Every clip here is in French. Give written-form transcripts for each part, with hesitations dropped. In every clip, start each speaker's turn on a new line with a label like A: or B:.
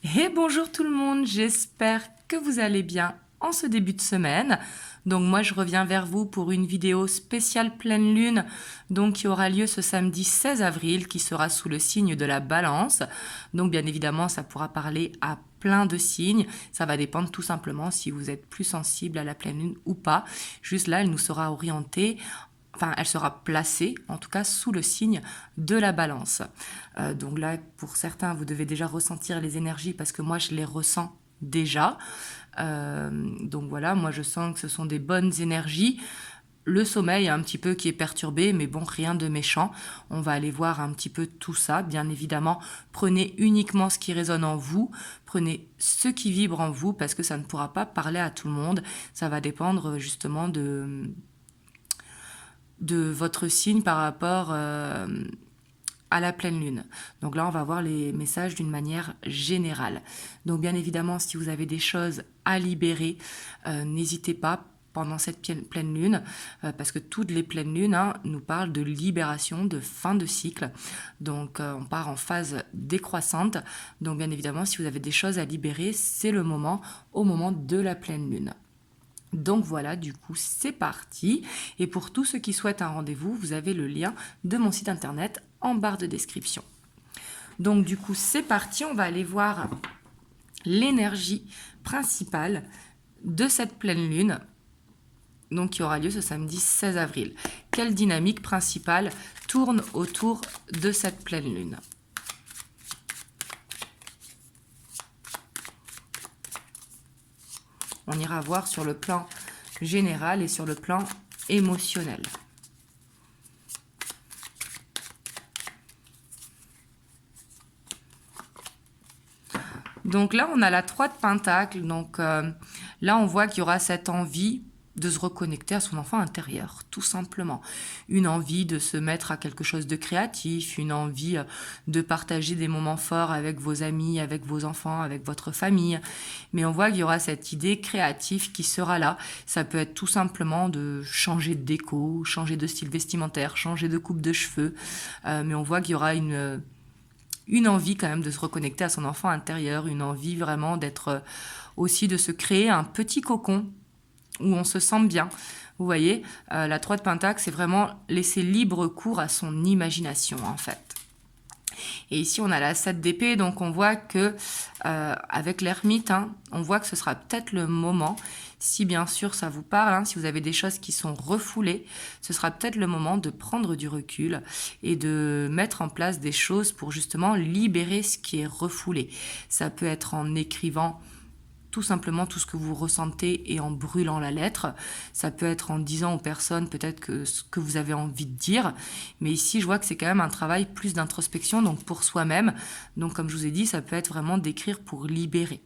A: Et bonjour tout le monde, j'espère que vous allez bien en ce début de semaine. Donc moi je reviens vers vous pour une vidéo spéciale pleine lune, donc qui aura lieu ce samedi 16 avril, qui sera sous le signe de la Balance. Donc bien évidemment ça pourra parler à plein de signes, ça va dépendre tout simplement si vous êtes plus sensible à la pleine lune ou pas. Juste là elle nous sera orientée. Enfin, elle sera placée, en tout cas, sous le signe de la Balance. Donc là, pour certains, vous devez déjà ressentir les énergies parce que moi, je les ressens déjà. Donc voilà, moi, je sens que ce sont des bonnes énergies. Le sommeil un petit peu qui est perturbé, mais bon, rien de méchant. On va aller voir un petit peu tout ça. Bien évidemment, prenez uniquement ce qui résonne en vous, prenez ce qui vibre en vous, parce que ça ne pourra pas parler à tout le monde. Ça va dépendre justement de votre signe par rapport à la pleine lune. Donc là, on va voir les messages d'une manière générale. Donc bien évidemment, si vous avez des choses à libérer, n'hésitez pas pendant cette pleine lune, parce que toutes les pleines lunes nous parlent de libération, de fin de cycle. Donc on part en phase décroissante. Donc bien évidemment, si vous avez des choses à libérer, c'est le moment, au moment de la pleine lune. Donc voilà, du coup, c'est parti. Et pour tous ceux qui souhaitent un rendez-vous, vous avez le lien de mon site internet en barre de description. Donc du coup, c'est parti. On va aller voir l'énergie principale de cette pleine lune, donc qui aura lieu ce samedi 16 avril. Quelle dynamique principale tourne autour de cette pleine lune ? On ira voir sur le plan général et sur le plan émotionnel. Donc là, on a la 3 de Pentacle. Donc là, on voit qu'il y aura cette envie de se reconnecter à son enfant intérieur, tout simplement. Une envie de se mettre à quelque chose de créatif, une envie de partager des moments forts avec vos amis, avec vos enfants, avec votre famille. Mais on voit qu'il y aura cette idée créative qui sera là. Ça peut être tout simplement de changer de déco, changer de style vestimentaire, changer de coupe de cheveux. Mais on voit qu'il y aura une envie quand même de se reconnecter à son enfant intérieur, une envie vraiment d'être aussi de se créer un petit cocon où on se sent bien. Vous voyez, la 3 de Pentacle, c'est vraiment laisser libre cours à son imagination, en fait. Et ici, on a la 7 d'épée, donc on voit que, avec l'ermite, on voit que ce sera peut-être le moment, si bien sûr ça vous parle, si vous avez des choses qui sont refoulées, ce sera peut-être le moment de prendre du recul et de mettre en place des choses pour justement libérer ce qui est refoulé. Ça peut être en écrivant tout simplement tout ce que vous ressentez et en brûlant la lettre. Ça peut être en disant aux personnes peut-être que ce que vous avez envie de dire. Mais ici, je vois que c'est quand même un travail plus d'introspection, donc pour soi-même. Donc comme je vous ai dit, ça peut être vraiment d'écrire pour libérer.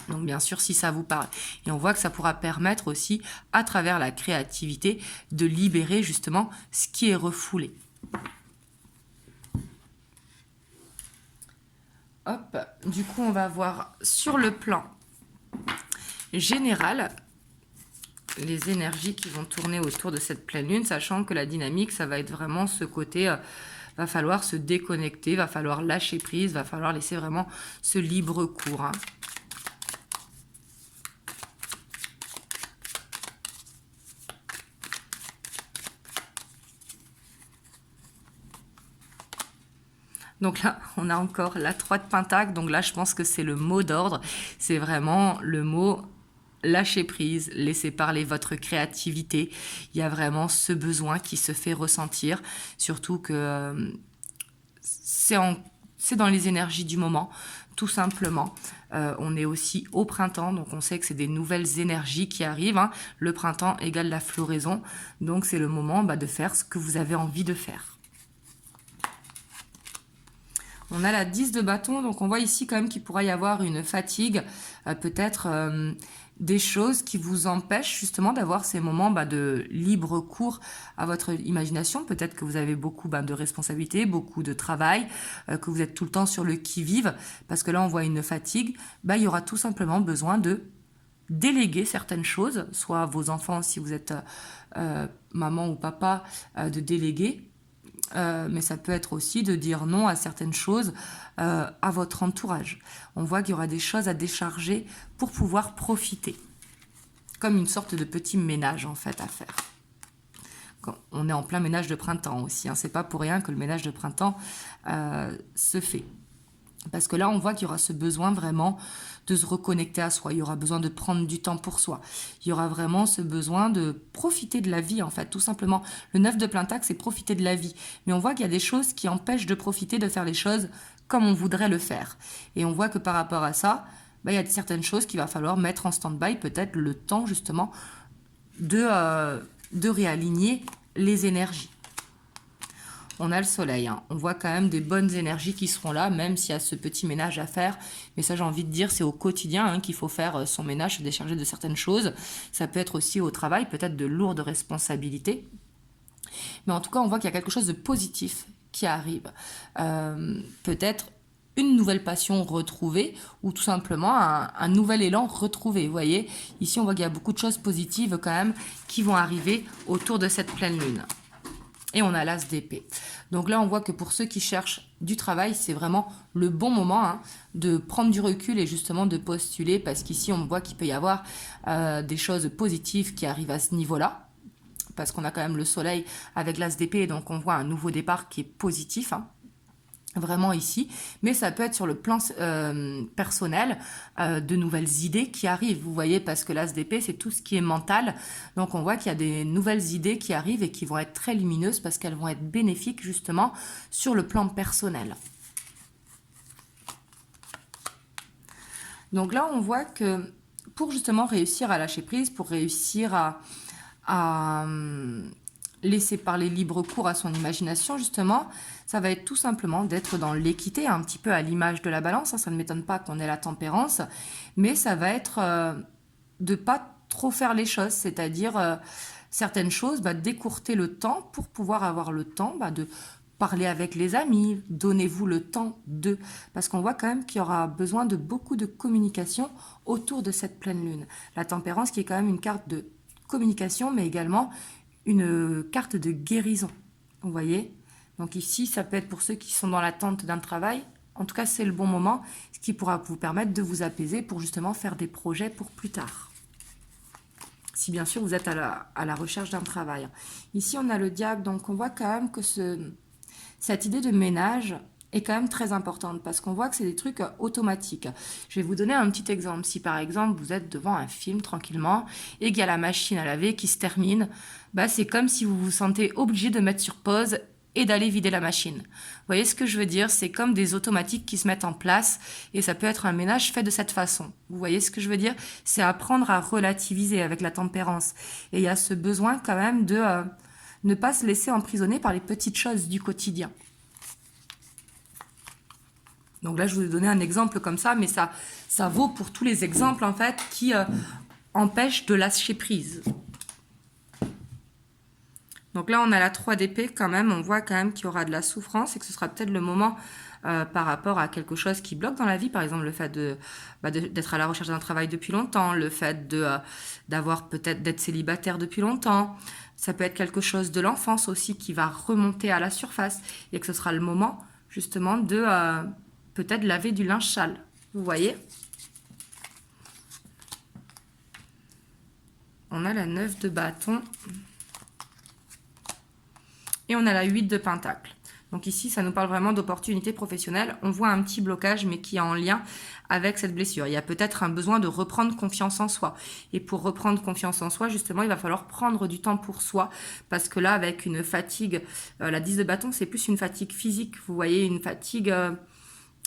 A: Donc bien sûr, si ça vous parle. Et on voit que ça pourra permettre aussi, à travers la créativité, de libérer justement ce qui est refoulé. Hop, du coup, on va voir sur le plan général les énergies qui vont tourner autour de cette pleine lune, sachant que la dynamique, ça va être vraiment ce côté, va falloir se déconnecter, va falloir lâcher prise, va falloir laisser vraiment ce libre cours. Donc là, on a encore la 3 de Pentacle. Donc là, je pense que c'est le mot d'ordre. C'est vraiment le mot lâcher prise, laisser parler votre créativité. Il y a vraiment ce besoin qui se fait ressentir. Surtout que c'est dans les énergies du moment, tout simplement. On est aussi au printemps, donc on sait que c'est des nouvelles énergies qui arrivent. Le printemps égale la floraison. Donc c'est le moment de faire ce que vous avez envie de faire. On a la 10 de bâton, donc on voit ici quand même qu'il pourra y avoir une fatigue, peut-être des choses qui vous empêchent justement d'avoir ces moments de libre cours à votre imagination. Peut-être que vous avez beaucoup de responsabilités, beaucoup de travail, que vous êtes tout le temps sur le qui-vive, parce que là on voit une fatigue. Il y aura tout simplement besoin de déléguer certaines choses, soit à vos enfants si vous êtes maman ou papa, de déléguer Mais ça peut être aussi de dire non à certaines choses à votre entourage. On voit qu'il y aura des choses à décharger pour pouvoir profiter. Comme une sorte de petit ménage en fait à faire. On est en plein ménage de printemps aussi. C'est pas pour rien que le ménage de printemps se fait. Parce que là, on voit qu'il y aura ce besoin vraiment de se reconnecter à soi. Il y aura besoin de prendre du temps pour soi. Il y aura vraiment ce besoin de profiter de la vie, en fait, tout simplement. Le 9 de Pentacle, c'est profiter de la vie. Mais on voit qu'il y a des choses qui empêchent de profiter, de faire les choses comme on voudrait le faire. Et on voit que par rapport à ça, il y a certaines choses qu'il va falloir mettre en stand-by, peut-être le temps, justement, de réaligner les énergies. On a le soleil, on voit quand même des bonnes énergies qui seront là, même s'il y a ce petit ménage à faire. Mais ça, j'ai envie de dire, c'est au quotidien qu'il faut faire son ménage, se décharger de certaines choses. Ça peut être aussi au travail, peut-être de lourdes responsabilités. Mais en tout cas, on voit qu'il y a quelque chose de positif qui arrive. Peut-être une nouvelle passion retrouvée ou tout simplement un nouvel élan retrouvé. Vous voyez, ici, on voit qu'il y a beaucoup de choses positives quand même qui vont arriver autour de cette pleine lune. Et on a l'as d'épée. Donc là, on voit que pour ceux qui cherchent du travail, c'est vraiment le bon moment de prendre du recul et justement de postuler, parce qu'ici, on voit qu'il peut y avoir des choses positives qui arrivent à ce niveau-là, parce qu'on a quand même le soleil avec l'as d'épée, donc on voit un nouveau départ qui est positif, vraiment ici, mais ça peut être sur le plan personnel, de nouvelles idées qui arrivent, vous voyez, parce que l'as d'épée, c'est tout ce qui est mental, donc on voit qu'il y a des nouvelles idées qui arrivent et qui vont être très lumineuses parce qu'elles vont être bénéfiques justement sur le plan personnel. Donc là, on voit que pour justement réussir à lâcher prise, pour réussir à laisser parler libre cours à son imagination, justement, ça va être tout simplement d'être dans l'équité, un petit peu à l'image de la balance. Ça ne m'étonne pas qu'on ait la tempérance, mais ça va être de pas trop faire les choses, c'est-à-dire certaines choses, d'écourter le temps pour pouvoir avoir le temps de parler avec les amis, donnez-vous le temps de... Parce qu'on voit quand même qu'il y aura besoin de beaucoup de communication autour de cette pleine lune. La tempérance qui est quand même une carte de communication, mais également une carte de guérison, vous voyez. Donc ici, ça peut être pour ceux qui sont dans l'attente d'un travail. En tout cas, c'est le bon moment, ce qui pourra vous permettre de vous apaiser pour justement faire des projets pour plus tard. Si bien sûr, vous êtes à la recherche d'un travail. Ici, on a le diable, donc on voit quand même que cette idée de ménage est quand même très importante parce qu'on voit que c'est des trucs automatiques. Je vais vous donner un petit exemple. Si par exemple, vous êtes devant un film tranquillement et qu'il y a la machine à laver qui se termine, c'est comme si vous vous sentez obligé de mettre sur pause et d'aller vider la machine. Vous voyez ce que je veux dire? C'est comme des automatiques qui se mettent en place et ça peut être un ménage fait de cette façon. Vous voyez ce que je veux dire? C'est apprendre à relativiser avec la tempérance. Et il y a ce besoin quand même de ne pas se laisser emprisonner par les petites choses du quotidien. Donc là, je vous ai donné un exemple comme ça, mais ça vaut pour tous les exemples, en fait, qui empêchent de lâcher prise. Donc là, on a la 3 d'épée quand même. On voit quand même qu'il y aura de la souffrance et que ce sera peut-être le moment par rapport à quelque chose qui bloque dans la vie. Par exemple, le fait d'être à la recherche d'un travail depuis longtemps, le fait d'avoir peut-être d'être célibataire depuis longtemps. Ça peut être quelque chose de l'enfance aussi qui va remonter à la surface et que ce sera le moment justement de... peut-être laver du linge sale, vous voyez. On a la 9 de bâton. Et on a la 8 de pentacle. Donc ici, ça nous parle vraiment d'opportunités professionnelles. On voit un petit blocage, mais qui est en lien avec cette blessure. Il y a peut-être un besoin de reprendre confiance en soi. Et pour reprendre confiance en soi, justement, il va falloir prendre du temps pour soi. Parce que là, avec une fatigue, la 10 de bâton, c'est plus une fatigue physique. Vous voyez, une fatigue...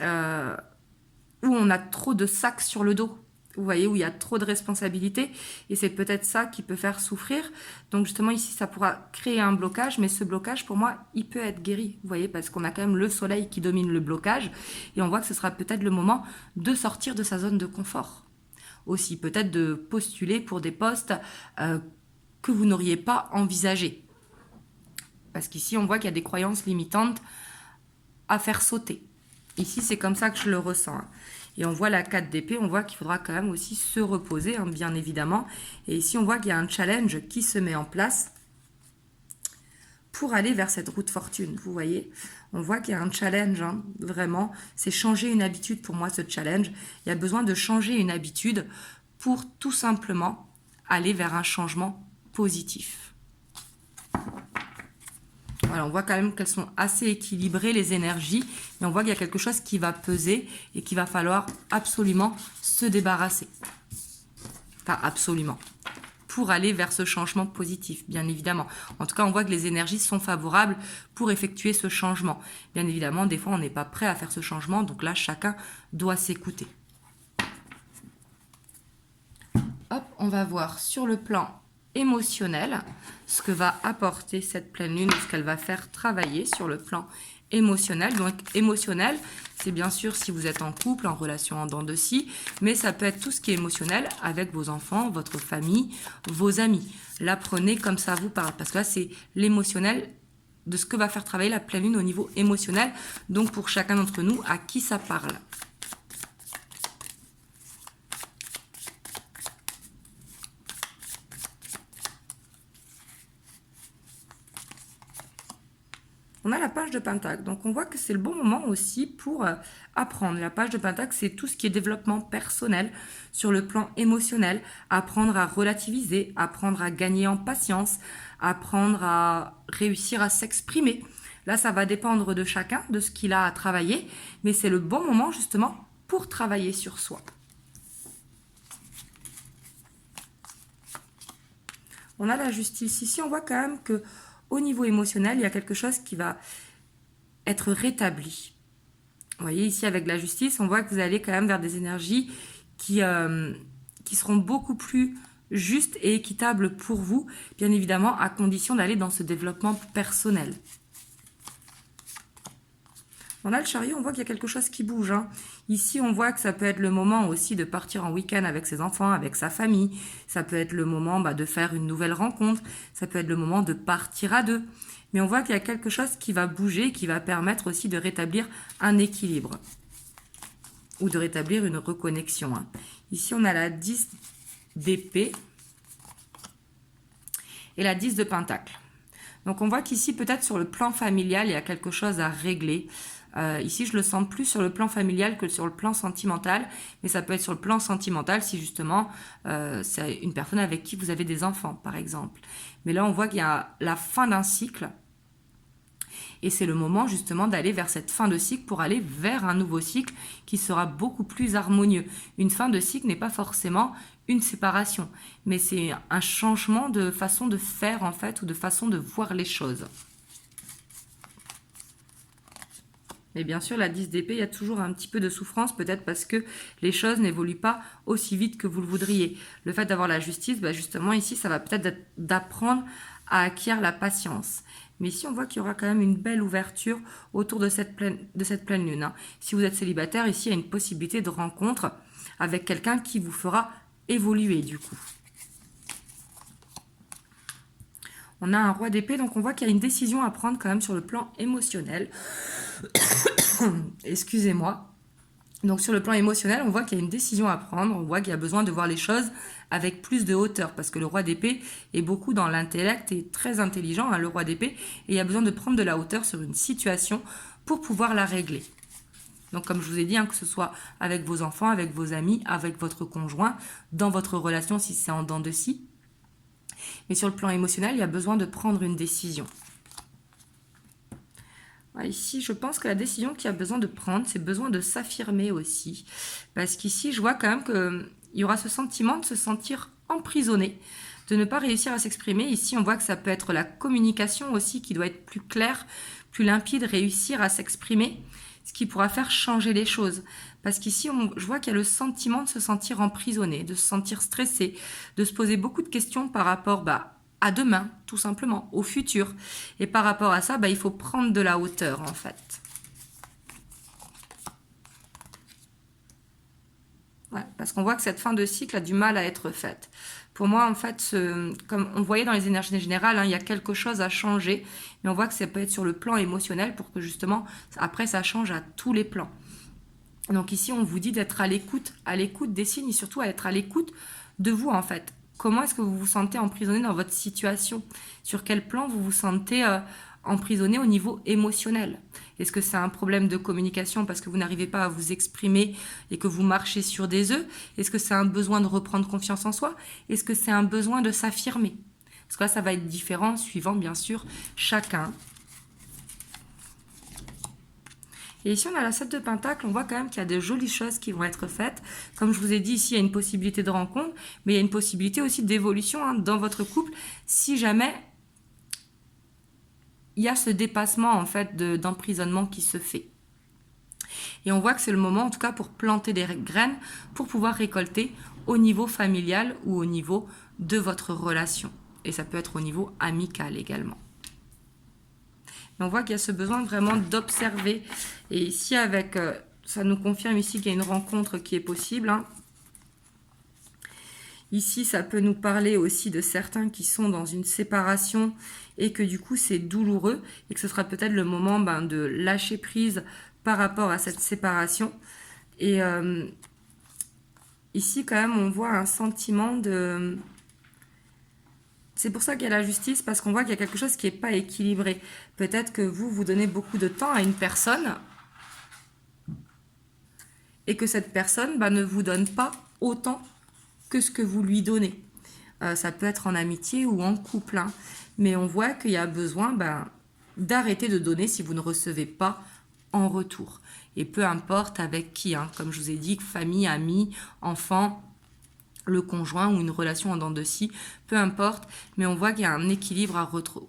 A: où on a trop de sacs sur le dos, vous voyez, où il y a trop de responsabilités, et c'est peut-être ça qui peut faire souffrir. Donc justement ici, ça pourra créer un blocage, mais ce blocage, pour moi, il peut être guéri, vous voyez, parce qu'on a quand même le soleil qui domine le blocage, et on voit que ce sera peut-être le moment de sortir de sa zone de confort. Aussi, peut-être de postuler pour des postes que vous n'auriez pas envisagés. Parce qu'ici, on voit qu'il y a des croyances limitantes à faire sauter. Ici, c'est comme ça que je le ressens. Et on voit la 4 d'épée, on voit qu'il faudra quand même aussi se reposer, bien évidemment. Et ici, on voit qu'il y a un challenge qui se met en place pour aller vers cette route fortune. Vous voyez, on voit qu'il y a un challenge, hein, vraiment. C'est changer une habitude pour moi, ce challenge. Il y a besoin de changer une habitude pour tout simplement aller vers un changement positif. Voilà, on voit quand même qu'elles sont assez équilibrées, les énergies, mais on voit qu'il y a quelque chose qui va peser et qu'il va falloir absolument se débarrasser. Pas absolument. Pour aller vers ce changement positif, bien évidemment. En tout cas, on voit que les énergies sont favorables pour effectuer ce changement. Bien évidemment, des fois, on n'est pas prêt à faire ce changement, donc là, chacun doit s'écouter. Hop, on va voir sur le plan émotionnel ce que va apporter cette pleine lune, ce qu'elle va faire travailler sur le plan émotionnel. Donc émotionnel, c'est bien sûr si vous êtes en couple, en relation en dents de scie, mais ça peut être tout ce qui est émotionnel avec vos enfants, votre famille, vos amis. Là, prenez comme ça vous parle, parce que là, c'est l'émotionnel de ce que va faire travailler la pleine lune au niveau émotionnel, donc pour chacun d'entre nous, à qui ça parle. On a la page de Pentacle, donc on voit que c'est le bon moment aussi pour apprendre. La page de Pentacle, c'est tout ce qui est développement personnel sur le plan émotionnel, apprendre à relativiser, apprendre à gagner en patience, apprendre à réussir à s'exprimer. Là, ça va dépendre de chacun, de ce qu'il a à travailler, mais c'est le bon moment justement pour travailler sur soi. On a la justice. Ici, on voit quand même que au niveau émotionnel, il y a quelque chose qui va être rétabli. Vous voyez, ici, avec la justice, on voit que vous allez quand même vers des énergies qui seront beaucoup plus justes et équitables pour vous, bien évidemment, à condition d'aller dans ce développement personnel. On a le chariot, on voit qu'il y a quelque chose qui bouge, hein. Ici, on voit que ça peut être le moment aussi de partir en week-end avec ses enfants, avec sa famille. Ça peut être le moment de faire une nouvelle rencontre. Ça peut être le moment de partir à deux. Mais on voit qu'il y a quelque chose qui va bouger, qui va permettre aussi de rétablir un équilibre. Ou de rétablir une reconnexion, hein. Ici, on a la 10 d'épée et la 10 de pentacle. Donc, on voit qu'ici, peut-être sur le plan familial, il y a quelque chose à régler. Ici, je le sens plus sur le plan familial que sur le plan sentimental, mais ça peut être sur le plan sentimental si justement c'est une personne avec qui vous avez des enfants, par exemple. Mais là, on voit qu'il y a la fin d'un cycle et c'est le moment justement d'aller vers cette fin de cycle pour aller vers un nouveau cycle qui sera beaucoup plus harmonieux. Une fin de cycle n'est pas forcément une séparation, mais c'est un changement de façon de faire en fait ou de façon de voir les choses. Et bien sûr, la 10 d'épée, il y a toujours un petit peu de souffrance, peut-être parce que les choses n'évoluent pas aussi vite que vous le voudriez. Le fait d'avoir la justice, justement, ici, ça va peut-être être d'apprendre à acquérir la patience. Mais ici, on voit qu'il y aura quand même une belle ouverture autour de cette pleine lune, hein. Si vous êtes célibataire, ici, il y a une possibilité de rencontre avec quelqu'un qui vous fera évoluer, du coup. On a un roi d'épée, donc on voit qu'il y a une décision à prendre quand même sur le plan émotionnel. Excusez-moi. Donc sur le plan émotionnel, on voit qu'il y a une décision à prendre, on voit qu'il y a besoin de voir les choses avec plus de hauteur, parce que le roi d'épée est beaucoup dans l'intellect et très intelligent, hein, le roi d'épée, et il y a besoin de prendre de la hauteur sur une situation pour pouvoir la régler. Donc comme je vous ai dit, hein, que ce soit avec vos enfants, avec vos amis, avec votre conjoint, dans votre relation si c'est en dents de scie. Mais sur le plan émotionnel, il y a besoin de prendre une décision. Ici, je pense que la décision qu'il y a besoin de prendre, c'est besoin de s'affirmer aussi. Parce qu'ici, je vois quand même qu'il y aura ce sentiment de se sentir emprisonné, de ne pas réussir à s'exprimer. Ici, on voit que ça peut être la communication aussi qui doit être plus claire, plus limpide, réussir à s'exprimer, ce qui pourra faire changer les choses. Parce qu'ici, je vois qu'il y a le sentiment de se sentir emprisonné, de se sentir stressé, de se poser beaucoup de questions par rapport à demain, tout simplement, au futur. Et par rapport à ça, il faut prendre de la hauteur, en fait. Ouais, parce qu'on voit que cette fin de cycle a du mal à être faite. Pour moi, en fait, comme on voyait dans les énergies générales, hein, il y a quelque chose à changer. Mais on voit que ça peut être sur le plan émotionnel pour que justement, après, ça change à tous les plans. Donc ici, on vous dit d'être à l'écoute des signes et surtout à être à l'écoute de vous, en fait. comment est-ce que vous vous sentez emprisonné dans votre situation? Sur quel plan vous vous sentez emprisonné au niveau émotionnel? Est-ce que c'est un problème de communication parce que vous n'arrivez pas à vous exprimer et que vous marchez sur des œufs? Est-ce que c'est un besoin de reprendre confiance en soi? Est-ce que c'est un besoin de s'affirmer? Parce que là, ça va être différent suivant, bien sûr, chacun. Et ici, on a la 7 de Pentacle, on voit quand même qu'il y a de jolies choses qui vont être faites. Comme je vous ai dit, ici, il y a une possibilité de rencontre, mais il y a une possibilité aussi d'évolution dans votre couple, si jamais il y a ce dépassement en fait d'emprisonnement qui se fait. Et on voit que c'est le moment, en tout cas, pour planter des graines, pour pouvoir récolter au niveau familial ou au niveau de votre relation. Et ça peut être au niveau amical également. Mais on voit qu'il y a ce besoin vraiment d'observer. Et ici, avec, ça nous confirme ici qu'il y a une rencontre qui est possible. Ici, ça peut nous parler aussi de certains qui sont dans une séparation et que du coup, c'est douloureux et que ce sera peut-être le moment de lâcher prise par rapport à cette séparation. Et ici, quand même, on voit un sentiment de... C'est pour ça qu'il y a la justice, parce qu'on voit qu'il y a quelque chose qui n'est pas équilibré. Peut-être que vous donnez beaucoup de temps à une personne et que cette personne ne vous donne pas autant que ce que vous lui donnez. Ça peut être en amitié ou en couple, mais on voit qu'il y a besoin d'arrêter de donner si vous ne recevez pas en retour. Et peu importe avec qui, comme je vous ai dit, famille, amis, enfants, le conjoint ou une relation en dents de scie, peu importe, mais on voit qu'il y a un équilibre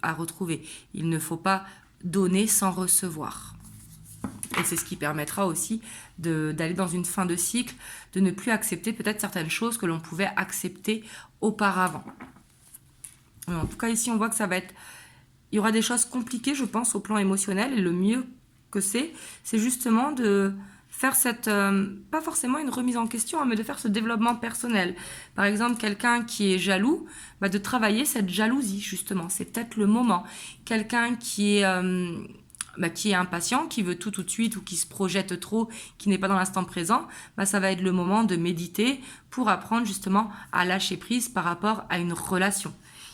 A: à retrouver. Il ne faut pas donner sans recevoir. Et c'est ce qui permettra aussi d'aller dans une fin de cycle, de ne plus accepter peut-être certaines choses que l'on pouvait accepter auparavant. Mais en tout cas, ici, on voit que ça va être... Il y aura des choses compliquées, je pense, au plan émotionnel. Et le mieux que c'est justement de faire cette... pas forcément une remise en question, mais de faire ce développement personnel. Par exemple, quelqu'un qui est jaloux, de travailler cette jalousie, justement. C'est peut-être le moment. Quelqu'un qui est impatient, qui veut tout de suite ou qui se projette trop, qui n'est pas dans l'instant présent, ça va être le moment de méditer pour apprendre justement à lâcher prise par rapport à une relation.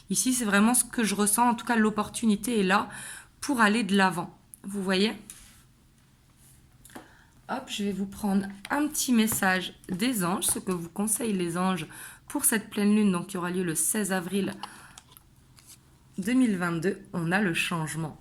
A: Ici, c'est vraiment ce que je ressens, en tout cas l'opportunité est là pour aller de l'avant. Vous voyez ? Hop, je vais vous prendre un petit message des anges, ce que vous conseillent les anges pour cette pleine lune, donc qui aura lieu le 16 avril 2022. On a le changement.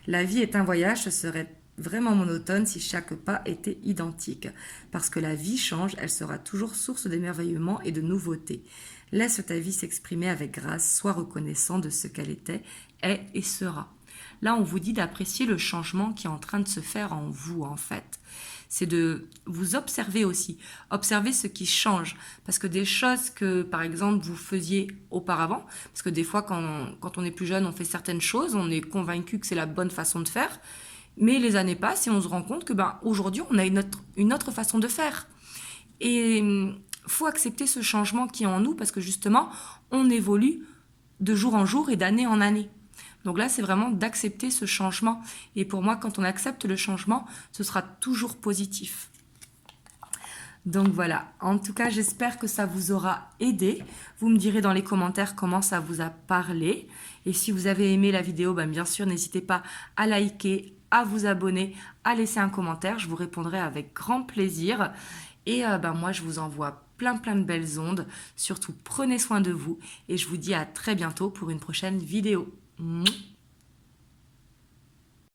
A: La vie est un voyage, ce serait vraiment monotone si chaque pas était identique. Parce que la vie change, elle sera toujours source d'émerveillement et de nouveautés. Laisse ta vie s'exprimer avec grâce, sois reconnaissant de ce qu'elle était, est et sera. Là, on vous dit d'apprécier le changement qui est en train de se faire en vous, en fait. C'est de vous observer aussi, observer ce qui change. Parce que des choses que, par exemple, vous faisiez auparavant, parce que des fois, quand on est plus jeune, on fait certaines choses, on est convaincu que c'est la bonne façon de faire, mais les années passent et on se rend compte que aujourd'hui, on a une autre façon de faire. Et faut accepter ce changement qui est en nous, parce que justement, on évolue de jour en jour et d'année en année. Donc là, c'est vraiment d'accepter ce changement. Et pour moi, quand on accepte le changement, ce sera toujours positif. Donc voilà, en tout cas, j'espère que ça vous aura aidé. Vous me direz dans les commentaires comment ça vous a parlé. Et si vous avez aimé la vidéo, bien sûr, n'hésitez pas à liker, à vous abonner, à laisser un commentaire. Je vous répondrai avec grand plaisir. Et moi, je vous envoie plein de belles ondes. Surtout, prenez soin de vous. Et je vous dis à très bientôt pour une prochaine vidéo. Mouah.